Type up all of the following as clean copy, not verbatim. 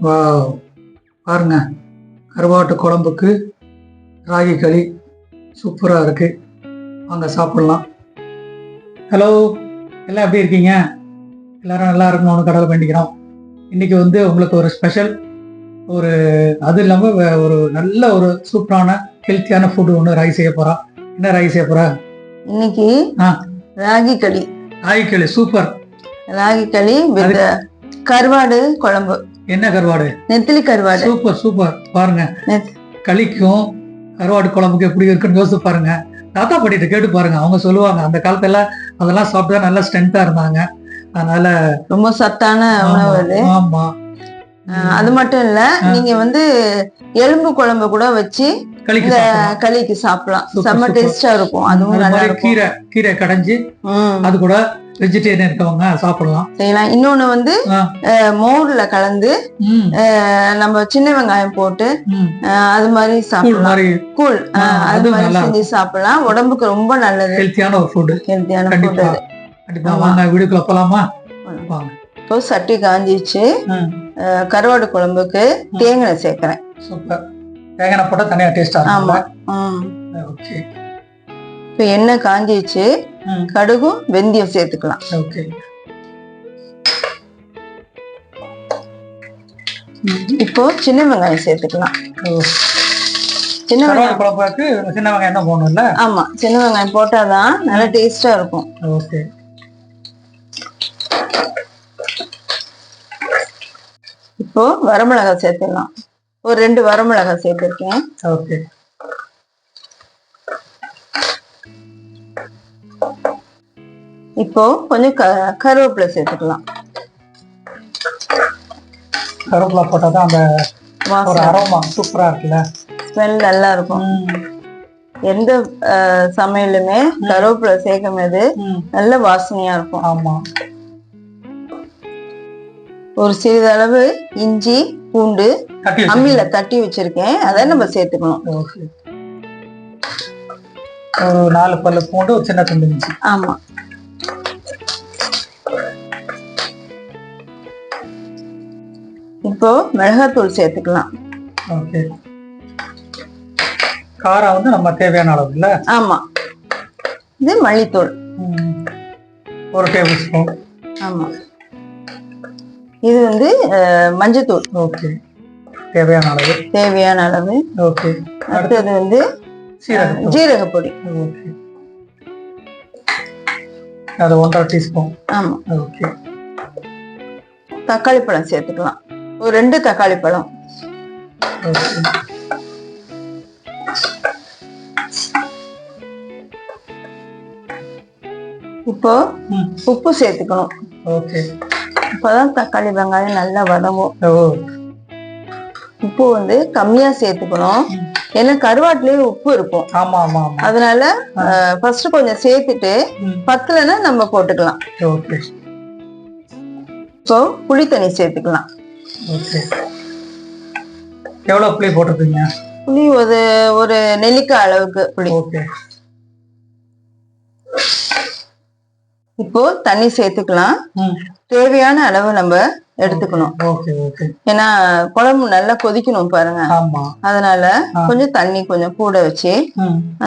Wow, பாருங்க, கருவாட்டு குழம்புக்கு ராகி களி சூப்பராக இருக்கு. வாங்க சாப்பிடலாம். ஹலோ, எல்லாம் எப்படி இருக்கீங்க? எல்லாரும் நல்லா இருக்கணும்னு கடவுளை வேண்டிக்கிறோம். இன்னைக்கு வந்து உங்களுக்கு ஒரு ஸ்பெஷல், அது இல்லாமல் ஒரு நல்ல ஒரு சூப்பரான ஹெல்த்தியான ஃபுட்டு ஒன்று ராகி செய்ய போறா. என்ன ராகி செய்ய போறா இன்னைக்கு? ராகி களி. ராகி களி சூப்பர். ராகி களி வித் கருவாடு குழம்பு. என்ன கருவாடு? நெத்திலி கருவாடு. Super super. பாருங்க, களிக்கும் கருவாடு குழம்புக்கு எப்படி இருக்குன்னு யோசிச்சு பாருங்க. தாத்தா பாட்டிட்டு கேட்டு பாருங்க, அவங்க சொல்லுவாங்க அந்த காலத்துல அதெல்லாம் சாப்பிட்டா நல்லா ஸ்ட்ரென்த்தா இருந்தாங்க. அதனால ரொம்ப சத்தான உணவு அது. ஆமா, அது மட்டும் இல்ல, நீங்க வந்து எலும்பு குழம்பு கூட வச்சு களிக்கு சாப்பிடலாம். செம்ம டேஸ்டா இருக்கும். அதுவும் நல்லா இருக்கும். கீரை கடைஞ்சி அது கூட வெஜிடேரியன் இருக்கவங்க சாப்பிடலாம், செய்யலாம். இன்னொன்னு வந்து மோர்ல கலந்து நம்ம சின்ன வெங்காயம் போட்டு அது மாதிரி சாப்பிடலாம். கூழ் அது மாதிரி செஞ்சு சாப்பிடலாம். உடம்புக்கு ரொம்ப நல்லது. ஹெல்த்தியான ஒரு ஃபுட். ஹெல்த்தியான ஃபுட் அது. கண்டிப்பா வாங்க வீடியோக்குள்ள போலாமா? வாங்க. இப்போ சட்டி காஞ்சிச்சு. கருவாடு குழம்புக்கு தேங்காய் சேர்க்கிறேன். சூப்பர். தேங்காய் போட்டா தனியா டேஸ்டா இருக்கும். ஆமா. ஓகே. இப்போ எண்ணெய் காஞ்சிச்சு. கடுகும் வெந்தயம் சேர்த்துக்கலாம். ஓகே. இப்போ சின்ன வெங்காயம் சேர்த்துக்கலாம். சின்ன வெங்காயம் குழம்புக்கு சின்ன வெங்காயம் என்ன போடணும்ல? ஆமா, சின்ன வெங்காயம் போட்டாதான் நல்லா டேஸ்டா இருக்கும். ஓகே. இப்போ வரமிளகாய் சேர்த்துக்கலாம். ஒரு 2 வரமிளகாய் சேர்த்திருக்கேன். ஓகே. இப்போ கொஞ்சம் கருவேப்பிலை சேர்த்துக்கலாம். கருவேப்பிலை போட்டாதான் அந்த ஒரு அரோமா சூப்பரா இருக்குல்ல, ஸ்மெல் நல்லா இருக்கும். எந்த சமையலுமே கருவேப்பிலை சேர்க்கும் போது நல்ல வாசனையா இருக்கும். ஆமா. ஒரு சிறிதளவு இஞ்சி பூண்டு அம்மியில தட்டி வச்சிருக்கேன், அதை நம்ம சேர்த்துக்கணும். ஒரு 4 பல்லு பூண்டு, ஒரு சின்ன துண்டு இஞ்சி. ஆமா. இப்போ மிளகாத்தூள் சேர்த்துக்கலாம். ஓகே. காரம் வந்து நம்ம தேவையான அளவு இல்ல? ஆமா. இது மல்லித்தூள் 1 டேபிள் ஸ்பூன். ஆமா. இது வந்து மஞ்சத்தூள். ஓகே. தேவையான அளவு. ஓகே. அடுத்தது வந்து ஜீரக பொடி. ஓகே. அது 1/2 டீஸ்பூன். ஆமா. ஓகே. தக்காளி பழம் சேர்த்துக்கலாம். ஒரு 2 தக்காளி பழம். ஓகே. இப்போ உப்பு சேர்த்துக்கணும். ஓகே. இப்பதான் தக்காளி வெங்காயம் நல்லா வதங்கும். உப்பு வந்து கம்மியா சேர்த்துக்கணும், ஏன்னா கருவாட்டுலயே உப்பு இருக்கும். ஆமா ஆமா. அதனால ஃபர்ஸ்ட் கொஞ்சம் சேர்த்துட்டு பத்தலன்னா நம்ம போட்டுக்கலாம். ஓகே. இப்போ புளி தண்ணி சேர்த்துக்கலாம். ஓகே. எவ்வளவு புளி போட்டிருக்கீங்க? புளி ஒரு நெல்லிக்காய் அளவுக்கு புளி. ஓகே. இப்போ தண்ணி சேர்த்துக்கலாம். தேவையான அளவு நம்ம எடுத்துக்கணும். Okay okay. ஏன்னா குழம்பு நல்லா கொதிக்கணும் பாருங்க. ஆமா. அதனால கொஞ்சம் தண்ணி கொஞ்சம் கூட வச்சு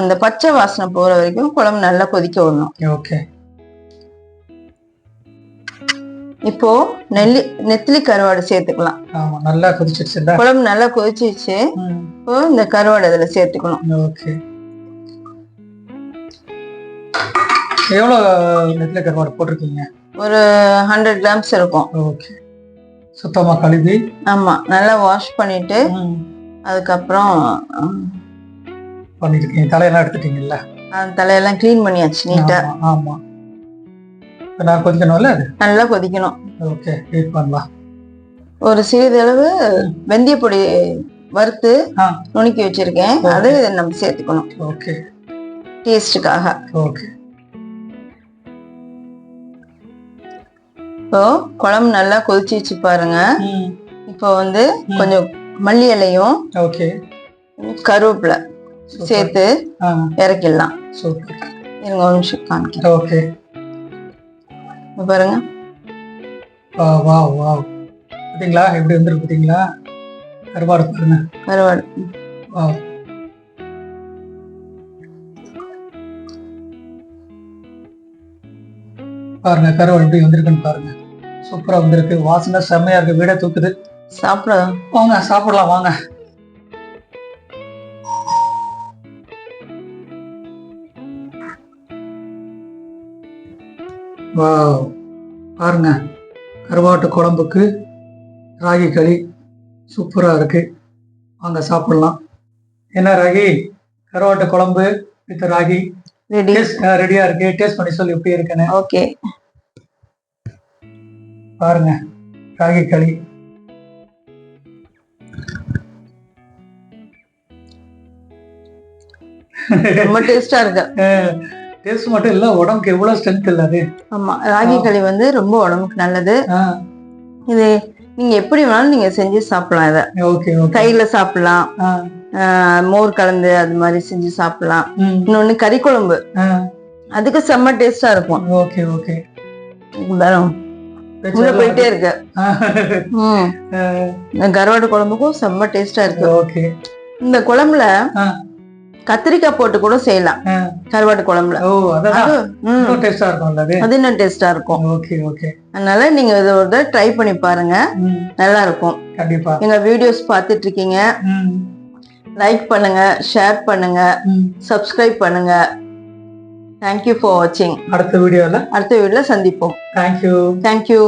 அந்த பச்சை வாசனை போற வரைக்கும் குழம்பு நல்லா கொதிக்க விடணும். ஓகே. இப்போ நெத்திலி கருவாடு சேர்த்துக்கலாம். ஆமா, நல்லா கொதிச்சிருச்சு. குழம்பு நல்லா கொதிச்சிருச்சு. இப்போ இந்த கருவாடு அதுல சேர்த்துக்கணும். ஓகே. எவ்வளவு நெத்திலி கருவாடு போட்டிருக்கீங்க? ஒரு 100 கிராம்ஸ் இருக்கும். ஓகே. சுத்தமா கழுவி. ஆமா, நல்லா வாஷ் பண்ணிட்டு அதுக்கப்புறம் பண்ணிருக்கீங்க. தலையெல்லாம் எடுத்துட்டீங்கல்ல? தலையெல்லாம் கிளீன் பண்ணியாச்சு நீட்டா. ஆமா. நான் கொதிக்கணும்ல? நல்லா கொதிக்கணும். ஓகே, வெயிட் பண்ணலாம். ஒரு சிறிதளவு வெந்தய பொடி வறுத்து நுணுக்கி வச்சிருக்கேன், அது நம்ம சேர்த்துக்கணும். ஓகே. டேஸ்டுக்காக. ஓகே. இப்போ குழம்பு நல்லா கொதிச்சு பாருங்க. இப்போ வந்து கொஞ்சம் மல்லி இலையும் கருவேப்பிலை சேர்த்து இறக்கிடலாம். இருங்க ஒரு நிமிஷம் காமிக்கிறேன். ஓகே. பாருங்க, வா வா வா பார்த்தீங்களா எப்படி வந்துருக்கு பார்த்தீங்களா? கருவாடு பாருங்க. கருவாடு வா பாருங்க கருவாடு எப்படி வந்திருக்குன்னு பாருங்க. சூப்பரா வந்திருக்கு. வாசனை செம்மையா இருக்கு. வீடே தூக்குது. சாப்பிடலாம். வாங்க சாப்பிடலாம் வாங்க. வா பாருங்க கருவாட்டு குழம்புக்கு ராகி களி சூப்பரா இருக்கு. வாங்க சாப்பிடலாம். என்ன ராகி கருவாட்டு குழம்பு வித் ராகி ரெடி. ரெடியா இருக்கு. டேஸ்ட் பண்ணி சொல்லி எப்படி இருக்குன்னு. ஓகே பாருங்க ராகி களி. ரொம்ப டேஸ்டா இருக்கு. டேஸ்ட் மட்டும் இல்ல உடம்புக்கு எவ்வளவு ஸ்ட்ரென்த் இல்ல அது. ஆமா ராகி களி வந்து ரொம்ப உடம்புக்கு நல்லது. இது நீங்க எப்படி வேணாலும் நீங்க செஞ்சு சாப்பிடலாம். இத ஓகே கையில சாப்பிடலாம், மோர் கலந்து அது மாதிரி செஞ்சு சாப்பிடலாம். இன்னொன்னு கறி குழம்பு அதுக்கு செம்ம டேஸ்டா இருக்கும். ஓகே ஓகே உள்ள போயிட்டே இருக்கு. கருவாடு குழம்புக்கும் செம்ம டேஸ்டா இருக்கு. ஓகே இந்த குழம்புல கத்திரிக்காய் போட்டு கூட செய்யலாம். கருவாட்டு குழம்புல அது இன்னும் டேஸ்டா இருக்கும். அதனால நீங்க இதை ஒரு ட்ரை பண்ணி பாருங்க, நல்லா இருக்கும். கண்டிப்பா எங்க வீடியோஸ் பார்த்துட்டு இருக்கீங்க, லைக் பண்ணுங்க, ஷேர் பண்ணுங்க, சப்ஸ்கிரைப் பண்ணுங்க. தேங்க்யூ ஃபார் வாட்சிங். அடுத்த வீடியோல சந்திப்போம். தேங்க்யூ.